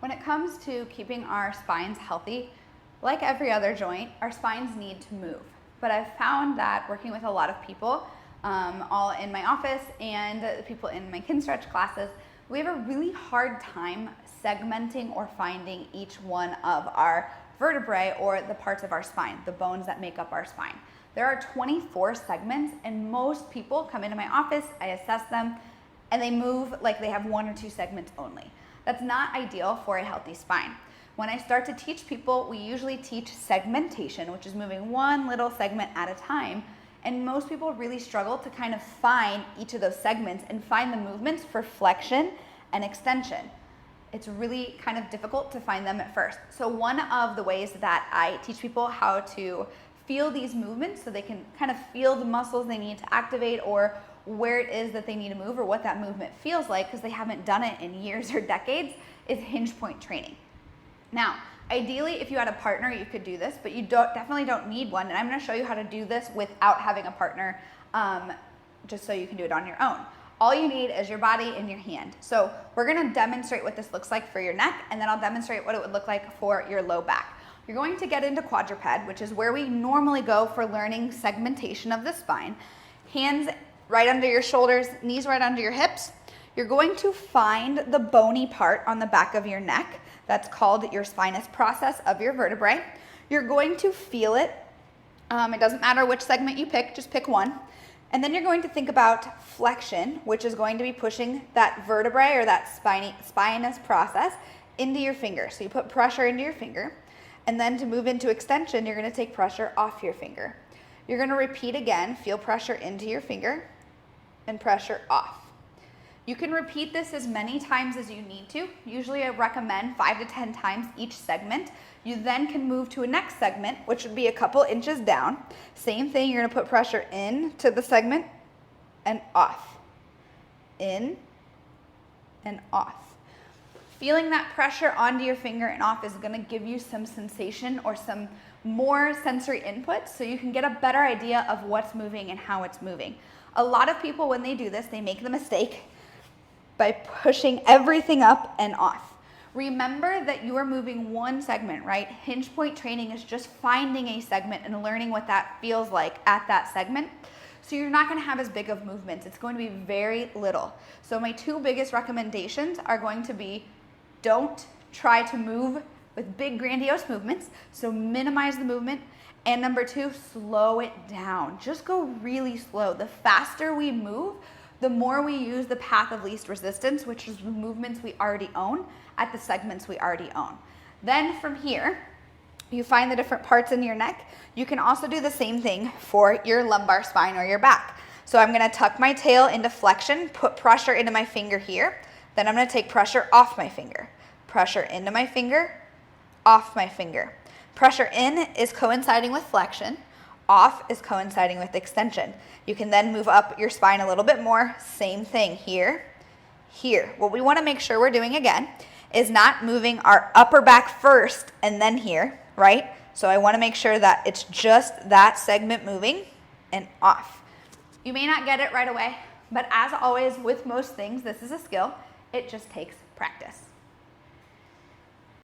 When it comes to keeping our spines healthy, like every other joint, our spines need to move. But I've found that working with a lot of people, all in my office and the people in my Kinstretch classes, we have a really hard time segmenting or finding each one of our vertebrae or the parts of our spine, the bones that make up our spine. There are 24 segments, and most people come into my office, I assess them, and they move like they have 1 or 2 segments only. That's not ideal for a healthy spine. When I start to teach people, we usually teach segmentation, which is moving one little segment at a time. And most people really struggle to kind of find each of those segments and find the movements for flexion and extension. It's really kind of difficult to find them at first. So one of the ways that I teach people how to feel these movements so they can kind of feel the muscles they need to activate or where it is that they need to move or what that movement feels like because they haven't done it in years or decades is hinge point training. Now, ideally, if you had a partner, you could do this, but you definitely don't need one. And I'm going to show you how to do this without having a partner, just so you can do it on your own. All you need is your body and your hand. So we're going to demonstrate what this looks like for your neck, and then I'll demonstrate what it would look like for your low back. You're going to get into quadruped, which is where we normally go for learning segmentation of the spine. Hands right under your shoulders, knees right under your hips. You're going to find the bony part on the back of your neck. That's called your spinous process of your vertebrae. You're going to feel it. It doesn't matter which segment you pick, just pick one. And then you're going to think about flexion, which is going to be pushing that vertebrae or that spinous process into your finger. So you put pressure into your finger. And then to move into extension, you're going to take pressure off your finger. You're going to repeat again, feel pressure into your finger and pressure off. You can repeat this as many times as you need to. Usually I recommend 5 to 10 times each segment. You then can move to a next segment, which would be a couple inches down. Same thing, you're gonna put pressure in to the segment and off. In and off. Feeling that pressure onto your finger and off is gonna give you some sensation or some more sensory input so you can get a better idea of what's moving and how it's moving. A lot of people, when they do this, they make the mistake by pushing everything up and off. Remember that you are moving one segment, right? Hinge point training is just finding a segment and learning what that feels like at that segment. So you're not gonna have as big of movements. It's going to be very little. So my 2 biggest recommendations are going to be, don't try to move with big grandiose movements. So minimize the movement. And number 2, slow it down. Just go really slow. The faster we move, the more we use the path of least resistance, which is the movements we already own at the segments we already own. Then from here, you find the different parts in your neck. You can also do the same thing for your lumbar spine or your back. So I'm gonna tuck my tail into flexion, put pressure into my finger here. Then I'm gonna take pressure off my finger. Pressure into my finger, off my finger. Pressure in is coinciding with flexion. Off is coinciding with extension. You can then move up your spine a little bit more. Same thing here, here. What we want to make sure we're doing again is not moving our upper back first and then here, right? So I want to make sure that it's just that segment moving and off. You may not get it right away, but as always with most things, this is a skill. It just takes practice.